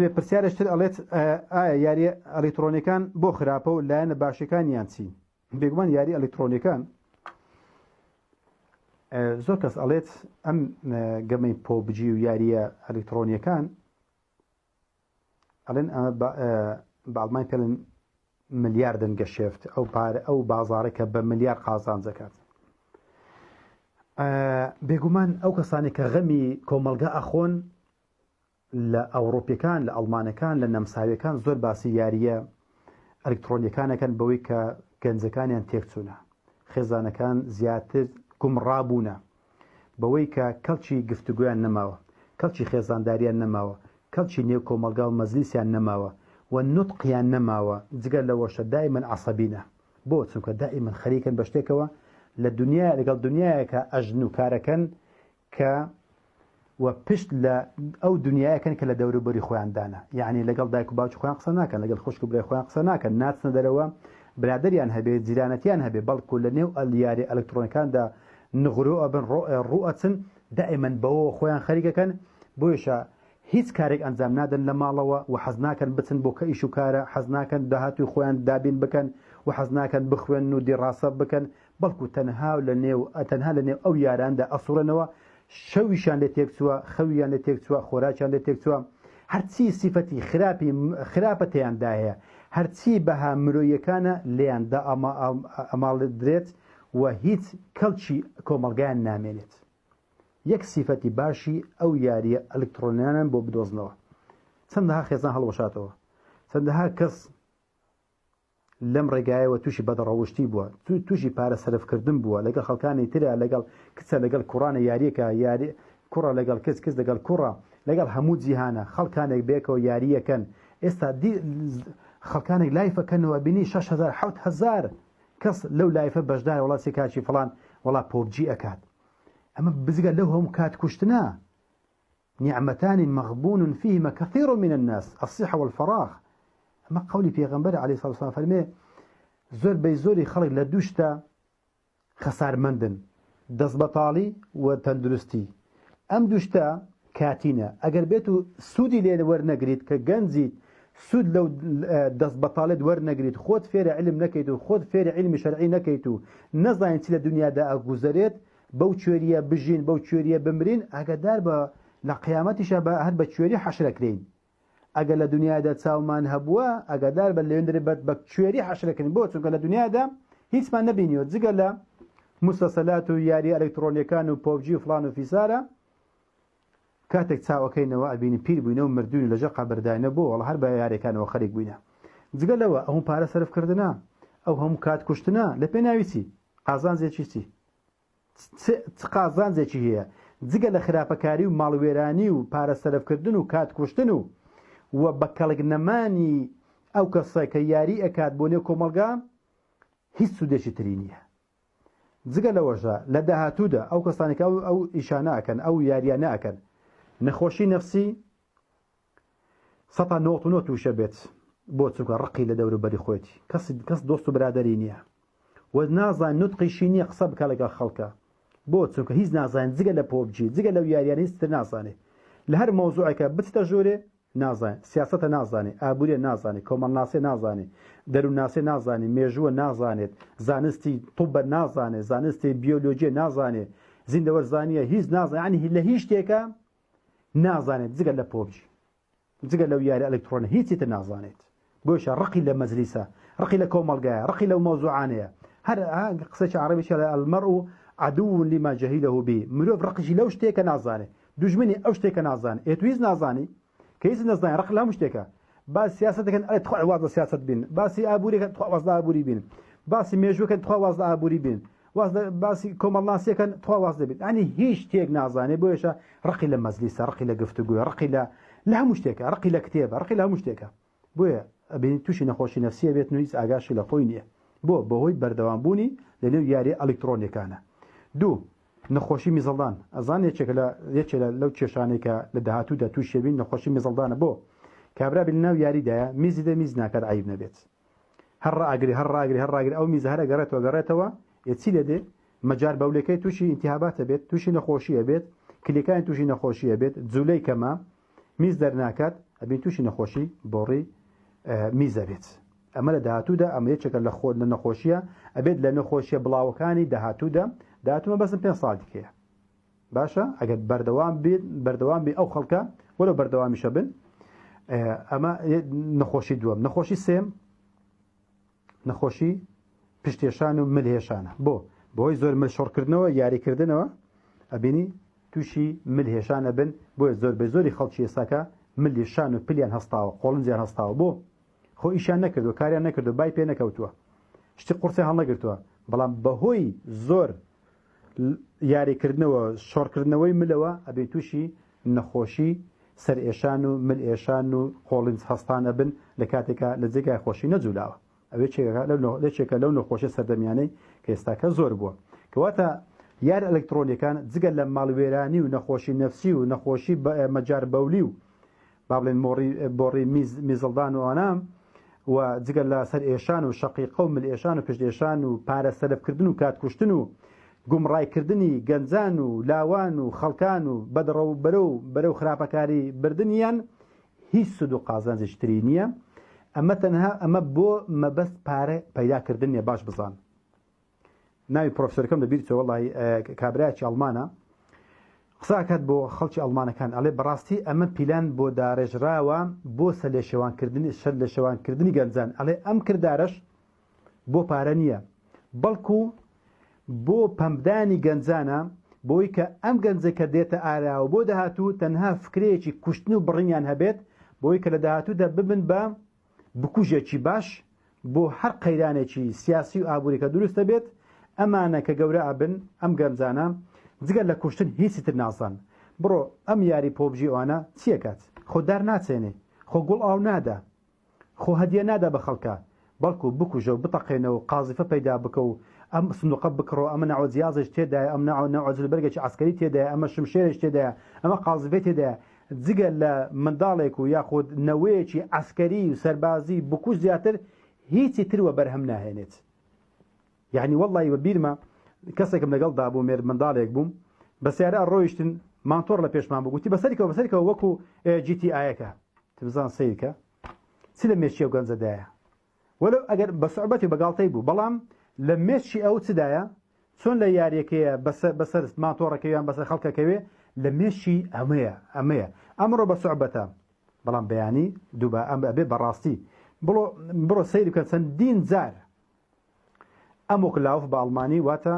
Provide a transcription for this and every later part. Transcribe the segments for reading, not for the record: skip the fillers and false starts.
پرسیارشتر ئەڵێت ئایا یاری ئەلکترۆنیەکان بۆ خراپە و لایەنە باشەکانیان چی؟ بێگومان یاری ئەلکترۆنیەکان زۆر کەس ئەڵێت ئەم گەمەی پۆبجی و یاریە ئەلکترۆنیەکان ئەڵێن ئەمە باڵمان پێڵن ملیاردن گەشێفت ئەو پارە ئەو بازارە کە بە ملیار قازان دەکات. بێگومان ئەو کەسانی کە غەمی کۆمەلگا ئەخۆن لە ئەوڕۆپیەکان لە ئەڵمانەکان لە نەمساویەکان زۆر باسی یاریە ئەلکترۆنیەکانەکەن بەوەی کە گەنجەکانیان تێکچوونە، خێزانەکان زیاتر گومڕابوونە بەوەی کە کەڵکی گفتوگویان نەماوە، کەڵکی خێزانداریان نەماوە، کەڵکی نێو کۆمەلگا و مەزلیسیان نەماوە و نوتقیان نەماوە، جگە لەوەشە دائیمەن عەسەبینە. بۆ چونکە دائیمەن خەریکن بە شتێکەوە لە دنیا لەگەڵ دنیایەکە ئەژن و کارەکەن کە و پشت لە ئەو دنیایەکەن کە لە دەوروبەری خۆیاندانە، یعنی لەگەڵ دایک و باوکی خۆیان قسە ناکەن، لەگەڵ خوشک و برای خۆیان قسە ناکەن، ناچنە دەرەوە برادریان هەبێت، جیرانەتیان هەبێت، بەڵکو لە نێو یاری ئەلکترۆنیەکاندا نغرۆ ئەبن ڕوئەچن دائیمەن بەوەوە خۆیان خەریکەکەن. بۆیشە هیچ کارێک ئەنجام نادەن لە ماڵەوە و حەز ناکەن بچن بۆ کە ئیش و کارە، حەز ناکەن داهاتوی خۆیان دابین بکەن و حەز ناکەن بخوێن و دیڕاسە بکەن، بەڵکو تەنها لە نێو ئەو یاراندا ئەسوڕنەوە، شەویشان لێ تێکچووە، خەویان لێ تێکچووە، خۆراکیان لێ تێکچووە، هەرچی سیفەتی خراپە تێیاندا هەیە، هەرچی بەها مرۆیەکانە لێیاندا ئەماڵ درێت و هیچ کەڵکی کۆمەلگایان نامێنێت. یەک سیفەتی باشی ئەو یاریە ئەلکترۆنیانن بۆ بدۆزنەوە. چەندەها خێزان هەڵوەشاتەوە، چەندەها کەس لەم ڕێگایەوە تووشی بەدەڕەوشتی بووە، تووشی پارە سەرفکردن بووە، لەگەڵ خەڵکانی ترە، لەگەڵ کچە لەگەڵ کوڕانە یاریەکە، یاری کوڕە لەگەڵ کەس لەگەڵ کوڕە، لەگەڵ هەموو جیهانە خەڵکانێک بێکەوە یاریەکەن. ئێستا خەڵکانێک لایفەکەنەوە بینی 6,000 7,000 کەس لەو لایفە بەشدار وڵاتی کاچی فڵان وڵا پۆبجی ئەکات. ئەمە بزگە لەو هەموو کات کوشتنە. نعمەتان مغبون فيهما كثير من الناس الصحة والفراغ. ئەمە قولی پێغەمبەر عەلەیهی سەڵاتو وەسەلام فەرمێ زۆر بەی زۆری خەڵک لە دوو شتە خەسارمەندن، دەستبەتاڵی و تەندروستی. ئەم دوو شتە کاتینە، ئەگەر بێت و سوودی لێ وەرنەگریت کە گەنجیت سود لەو دەستبەتاڵێت وەرنەگریت، خۆت فێرە علم نەکەیت و خۆت فێرە علمی شەرعی نەکەیت و نەزانیت چی لە دنیادا ئەگوزەرێت، بەو کوێریە بژین بەو کوێریە بمرین، ئاگادار بە لە قیامەتیشە بە هەر بە کوێری حەشرەکرین. ئەگەر لە دنیادا چاومان هەبووە ئەگادار بە لێندرێ بە کوێری حەشرەکردن، بۆ چونکە لە دنیادا هیچمان نەبینیوە جگە لە موسەسەلات و یاری ئەلکترۆنیەکان و پۆبجی و فڵان و فیسارە. کاتێک چاوەکەینەوە ئەبینی پیر بووینە و مردوونی لەژە قەبرداینە بۆ وەڵا هەر بە یاریەکانەوە خەریک بووینە. جگە لەوە ئەو پارە سەرفکردنە، ئەو هەموو کات کوشتنە لە پێ ناوی چی؟ قازانجێکی چی؟ چ قازانجێکی هەیە جگە لە خراپەکاری و ماڵوێرانی و پارە سەرفکردن و کات کوشتن و بە کەڵک نەمانی ئەو کەسە کە یاری ئەکات بۆ نێو کۆمەلگا هیچ سوودێکی تری نییە. جگە لەوەژە لە داهاتوودا ئەو کەسانێک ئەو ئیشانە ئەکەن، ئەو یاریانە ئەکەن، نەخۆشی نەفسی 199 تووشە بێت، بۆ چونکە ڕقی لە دەوروبەری خۆیەتی، کەس دۆست و برادەری نییە و نازان نوتقیشی نییە قسە بکە لەگەڵ خەڵکە، بۆ چونکە هیچ نازانێت جگە لە پۆبجی جگە لەو یاریانە هیچ تر نازانێت. لە هەر مەوزوعێکە بچتە ژوورێ نازانێت، سیاسەتە نازانێت، ئابووریە نازانێت، کۆمەڵناسێ نازانێت، دەروونناسێ نازانێت، مێژووە نازانێت، زانستی توبە نازانێت، زانستی بیۆلۆجیە نازانێت، زیندەوەرزانیە هیچ نازانێت، یعنی لە هیچ شتێکە نازانێت جگە لە پۆبجی جگە لەو یاری ئەلکترۆنە هیچی تر نازانێت. بۆیشە ڕقی لە مەجلیسە، ڕقی لە کۆمەڵگایە، ڕقی لەو مەوزوعانەیە. هەر قسەی عەرەبیش المەرء عەدوٌ لما جهله به، مرۆڤ ڕقیشی لەو شتێکە نازانێت، دوژمنی ئەو شتێکە نازانێت. ئێ تو هیچ نازانی کە هیچ نەزانێت، ڕق لە هەموو شتێکە. باسی سیاسەتەکەن ئەڵێ تخوا واز لە سیاسەت بین، باسی ئابووریەکەن تخوا واز لە ئابووری بین، باسی مێژووەکەن تخوا واز لە ئابووری بین، باسی کۆمەڵناسیەکەن تخوا واز دەبین، ئەنی هیچ شتێک نازانێت. بۆیشە ڕقی لە مەجلیسە، ڕقی لە گفتوگووە، ڕقی لە هەموو شتێکە، ڕقی لە کتێبە، ڕقی لە هەموو شتێکە. بۆیە ئەبینی تووشی نەخۆشی نەفسیە بێت و هیچ ئاگاشی لە خۆی نییە، بۆ بەهۆی بەردەوامبوونی لەنێو یاری ئەلکترۆنیەکانە. دوو، نەخۆشی میزەڵدان. ئەزان یەکێک لەو کێشانێکە لە داهاتوودا تووشی بین نەخۆشی میزەڵدانە. بۆ کابرا بین ناو یاریدایە میزی دە میز ناکات عیب نەبێت، هەر ڕاگری ئەو میزە هەرە گەڕێتەوە چی لێ دێ مەجار بەولەکەی تووشی ئینتیهاباتە بێت، تووشی نەخۆشیە بێت، کلیکان تووشی نەخۆشیە بێت، جوولەی کەمە، میز دەرناکات ئەبین تووشی نەخۆشی بۆڕی میزە بێت ئەمە لە داهاتوودا ئەمە یەکێکە لە نەخۆشیە ئەبێت لە نەخۆشیە بڵاوەکانی داهاتوودا داهاتوومە بەسم 5 ساڵ دیکەیە باشە ئەگەر بەردەوام بێ ئەو خەڵکە وەرە بەردەوامیشە بن ئەمە نەخۆشی دووەم نەخۆشی سێم نەخۆشی پشتێشان و ملهێشانە بۆی زۆر ملشۆڕکردنەوە یاریکردنەوە ئەبینی تووشی ملهێشانە بن بۆیە زۆر بە زۆری خەڵکی ئێستاکە ملیشان و پلیان هەستاوە قۆڵنجیان هەستاوە بۆ خۆ ئیشان نەکردو کاریان نەکردو بای پێ نەکەوتووە شتی قورسی هەڵنەگرتووە بەڵام بەهۆی زۆر یاریکردنەوە شۆڕکردنەوەی ملەوە ئەبێ تووشی نەخۆشی سەرئێشان و ملئێشان و قۆڵنج هەستانە بن لە کاتێکە لە جێگای خۆشی نەجوولاوە ئەوێ چێکە لەو نەخۆشی سەردەمیانەی کە ئێستاکە زۆر بووە کەواتە یار ئەلکترۆنیەکان جگە لە ماڵوێرانی و نەخۆشی نەفسی و نەخۆشی مەجار بەولی و با بڵێن بۆڕی میزڵدان و ئانام و جگە لە سەر ئێشان و شەقیقە و ملئێشان و پشتێشان و پارە سەلەفکردن و کاتکوشتن و گومڕایکردنی گەنجان و لاوان و خەڵکان و بەدڕە و بەرەو خراپەکاری بردنیان هیچ سود و قازانجشتری نییە ئەمە تەنها ئەمە بۆ مەبەست پارە پەیداکردن نیە باش بزان ناوی پرۆفسۆرەکەم لەبیرچەوە وەڵی کابرایەکی ئەڵمانە قساکات بۆ خەڵکی ئەڵمانەکان ئەڵێ بەڕاستی ئەمە پیلان بۆ داڕێژراوە بۆ سەر لە شێوانکردنی شەر لە شێوانکردنی گەنجان ئەڵێ ئەم کردارەش بۆ پارە نییە بەڵکو بۆ پەمدانی گەنجانە بۆی کە ئەم گەنجەکە دێتە ئاراوە بۆ داهاتوو تەنها فکرەیەکی کوشتن و بڕینیان هەبێت بۆی کە لە داهاتوودا ببن بە بکوژێکی باش بۆ هەر قەیرانێکی سیاسی و ئابوووریکە دروستە بێت ئەمانە کە گەورە ئەبن ئەم گەنجانە جگەر لە کوشتن هیچی تر نازان بڕۆ ئەم یاری پۆبژی ئەوانە چیەکات خۆ دار ناچێنێ خۆ گوڵ ئاو نادا خۆ هەدیە نادا بە خەڵکە بەڵکو بکوژە و بتەقێنەوە قازیفە پەیدا بکە و ئەم سندوقە بکڕۆ ئەمە ناوەجیازش تێدایە ئەم ناوەجلبەرگێکی عسکەری تێدایە ئەمە شمشێرش تێدایە ئەمە قازیفە تێدایە جگە لە منداڵێک و یاخود نەوەیەکی عسکەری و سەربازی بکوژ زیاتر هیچی تروە بەرهەم ناهێنێت یعنی وەڵی بە بیرمە کەسێکم لەگەڵدا بوو مێر منداڵێک بووم بە سیارە ڕۆیشتن مانتۆر لە پێشمان بگوتی بەسەریکەوە وەکو جیتی ئایەکە تبزان سیرکە چ لە مێشی ئەو گەنجەدایە وەلو ئەگەر بە سوعبەتی بەگاڵتەی بوو بەڵام لە مێشی ئەو چدایە چۆن لە یاریەکەیە بەسەر ماتۆڕەکەیان بەسەر خەڵکەکەوێ لە مێشی ئەمەیە ئەمڕۆ بە سوعبەتە بەڵام بەیانی دووبە ئەم ئەبێ بەڕاستی بڕۆ سەیری بکەن چەندین جار ئەمۆک لاوف بە ئەڵمانی واتە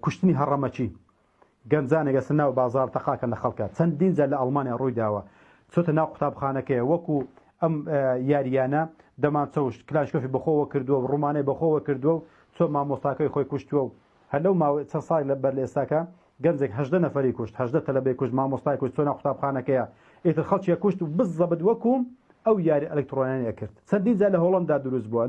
کوشتنی هەڕەمەچی گەنجانێگە سەر ناو بازار تەقاکە لە خەڵکە چەندین جار لە ئەڵمانیا ڕووی داوە چۆتە ناو قوتابخانەکەیە وەکو ئەم یاریانە دەمان چەوشت کلاشکۆفی بەخۆوە کردووە ڕوومانەی بەخۆوە کردووە و چۆ مامۆستاکەی خۆی کوشتووە و هەلەو ماوەی چەند ساڵی لەبەر لە ئێستاکە گەنجێک 18 نەفەری کوشت 18 تەلەبەی کوشت مامۆستای کوشت چۆ ناو قوتابخانەکەیە ئیتر خەڵکیە کوشت و بزەبت وەکوم ئەو یاری ئەلکترۆنیانە کرد چەندین جار لە هۆڵەندا دروست بووە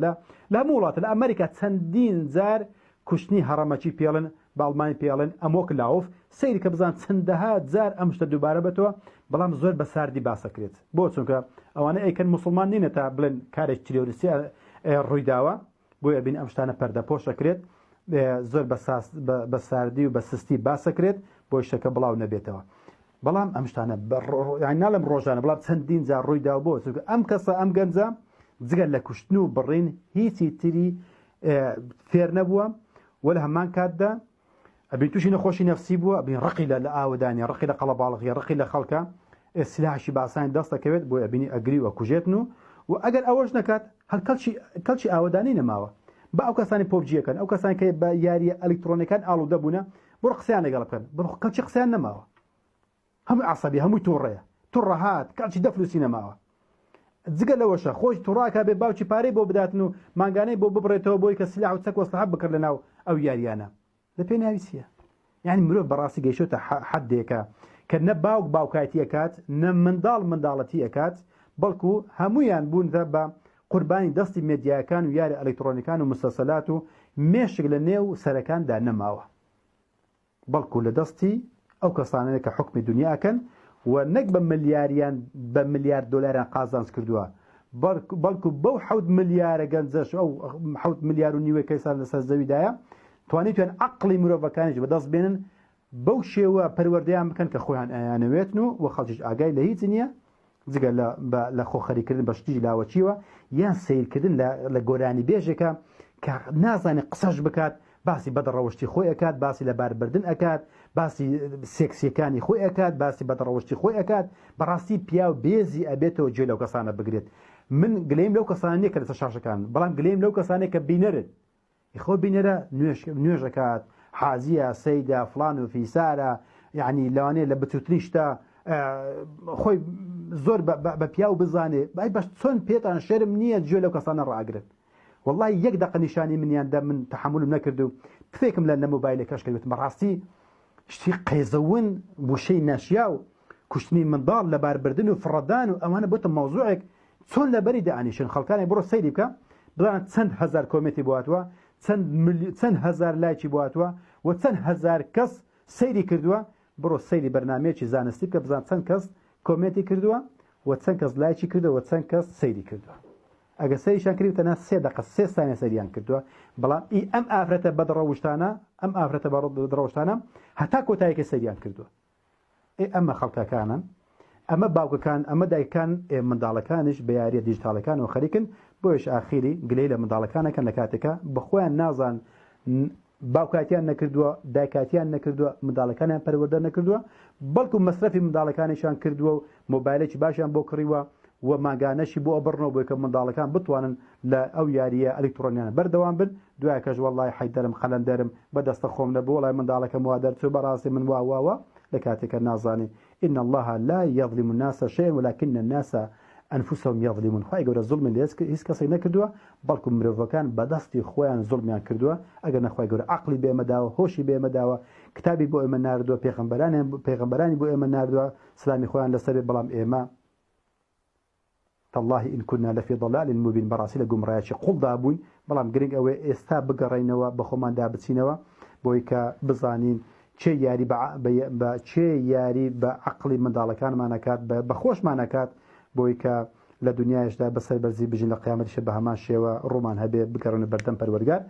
لە هەموو وڵاتە لە ئەمریکا چەندین جار کوشتنی هەڕەمەچی پێڵن بە ئەڵمانی پێڵن ئەمۆک لاوف سەیری کە بزان چەندەها جار ئەم شتە دووبارە بەتەوە بەڵام زۆر بە ساردی باسەکرێت بۆ چونکە ئەوانە ئەیکەن مسلمان نینە تا بڵێن کارێک تیرۆریسی ڕوویداوە بۆیە بین ئەم شتانە پەردەپۆشەکرێت زۆر بە ساردی و بە سستی باسەکرێت بۆ شتەکە بڵاو نەبێتەوە بەڵام ئەم شتانە ناڵم ڕۆژانە بەڵام چەندین جار ڕوویداوە بۆ چونکە ئەم کەسە ئەم گەنجە جگەر لە کوشتن و بڕین هیچی تری فێر نەبووە وە لە هەمان کاتدا ئەبین تووشی نەخۆشی نەفسی بووە ئەبین ڕقی لە ئاودانی ڕقی لە قەڵەباڵغی ڕقی لە خەڵکە سلاحشی باسانی دەست دەکەوێت بۆ ئەبینی ئەگری وە کوژێتن و ئەگەر ئەوەش نەکات هەر کەلچی ئاودانی نەماوە بە ئەو کەسانی پۆبجیەکەن ئەو کەسانی کە بە یاریە ئەلکترۆنیەکان ئاڵوودە بوونە بڕۆ قسەیان لەگەڵ بکەن بڕۆ کەلچی قسەیان نەماوە هەمووی عەسەبی هەمووی تووڕەیە تووڕە هات کەلچی دەفلوسی نەماوە جگە لەوەشە خۆش تووڕاکە بێ باوکی پارەی بۆ بداتن و مانگانەی بۆ ببڕێتەوە بۆی کە سلاح و چەک وەسلحە بکرد لەناو ئەو یاریانە لە پێی ناوی چییە یعنی مرۆڤ بەڕاستی گەیشتە حەدێکە کە نە باوک باوکایەتی ئەکات نە منداڵ منداڵەتی ئەکات بەڵکو هەمویان بوونە بە قوربانی دەستی مێدیاکان و یاری ئەلکترۆنیکان و مستەسەلات و مێشک لە نێو سەرەکاندا نەماوە بەڵکو لە دەستی ئەو کەسانەیە کە حکمی دنیاکەن و نەک بە ملیاریان بە ملیار دۆلاریان قازانج کردووە بەڵکو بەو 7 ملیارە گەنجەش ئەو 7 ملیار و نیوەی کەسان لەسەر زەویدایە توانیتوان عەقڵی مرۆڤەکانیش بەدەست بێنن بەو شێوە پەروەردەیان بکەن کە خۆیان ئەیانەوێتن و خەڵکیش ئاگای لە هیچ نییە جگە لە خۆخەریکردن بە شتی لاوەچیوە یان سیرکردن لە گۆرانی بێژێکە کە نازانێت قسەش بکات باسی بەدەڕەوشتی خۆی ئەکات باسی لە باربردن ئەکات باسی سێکسیەکانی خۆی ئەکات باسی بەدەڕەوشتی خۆی ئەکات بەڕاستی پیا و بێزی ئەبێتەوە گوێ لەو کەسانە بگرێت من گلەیم لەو کەسانە کە لەسەر شاشەکان بەڵام گلەیم لەو کەسانێک کە بینەرن خۆ بینەرە نوێژەکات حازیە سەیدا فڵان و فیسارە یعنی لەوانەیە لە بچوتنی شتا خۆی زۆر بە پیاو بزانێ بای بەش چۆن پێتان شێرم نییە گوێ لەو کەسانە ڕاگرن والله یەک دقه نیشانی منیاندا من تحملم نەکرد و تفێکم لە نەمۆبایلە کەش کردوت بەڕاستی شتی قەیزەون بوشەی ناشیا و کوشتنی منداڵ لە باربردن و فڕەدان و ئەوانە بۆتە مەوزوعێک چۆن لەبەری دەئانیشن خەڵکانی بڕۆ سەیری بکە بڵان چەند هەزار کۆمێتی بواتوە چەند هەزار لایکی بواتوە و چەند هەزار کەس سەیری کردووە بڕۆ سەیری بەرنامەیەکی زانستی بکە بزان چەند کەس کۆمێتی کردووە و چەند کەس لایکی کردووە و چەند کەس سەیری کردووە ئەگە سەیریشان کردوتە نا 3 دقه 3 ثانیە سەریان کردووە بەڵام ئەم ئافرەتە بەدڕەوشتانە ئەم ئافرەتە بەدڕەوشتانە هەتا کۆتاییەکە سەریان کردووە ئەمە خەڵکەکانن ئەمە باوکەکان ئەمە دایکان منداڵەکانش بە یاریە دیجیتاڵەکانەوە خەریکن بۆیش ئاخیری گلەی لە منداڵەکانەکەن لە کاتێکە بەخۆیان نازان باوکاتیان نەکردووە دایکاتیان نەکردووە منداڵەکانیان پەروەردە نەکردووە بەڵکو مەسرەفی منداڵەکانیشان کردووە و مۆبایلێکی باشیان بۆ کڕیوە و ماگانەشی بۆ ئەبڕنەوە بۆی کە منداڵەکان بتوانن لە ئەو یاریە ئەلکترۆنیانە بەردەوام بن دوای کەژ وەڵڵای حەیدەرم خەلەندەرم بەدەستە خۆم لە بۆ وڵای منداڵەکەم وا دەرچوو بەڕاستی من واواوە لە کاتێکە نازانێ إن الله لا يظلم الناس شيئا ولكن الناس أنفسهم يظلمون خواهی گەورە زوڵمی لە هیچ کەسێک نەکردووە بەڵکو مرۆڤەکان بەدەستی خۆیان زوڵمیان کردووە ئەگەر نەخوای گەورە عەقڵی بێمە داوە هۆشی بێمە داوە کتابی بۆ ئێمە ناردووە پێغەمبەرانی بۆ ئێمە ناردووە سلامی خۆیان لەسەر بەڵام ئێمە تالله إن كنا لفي ضلال مبين براسي لقوم راياتي قل دابوين بلام قرنق أوي استا بقرينوا بخومان دابتسينوا بويكا بزانين چه یاری چه یاری بعقلی منداڵەکان مانەکات بەخۆش مانەکات بۆی کە لە دنیایشدا بەسەر بەرزی بژین لە قیامەتیش بە هەمان شێوە ڕوومان هەبێ بگەڕنە بەردەم پەروەردگار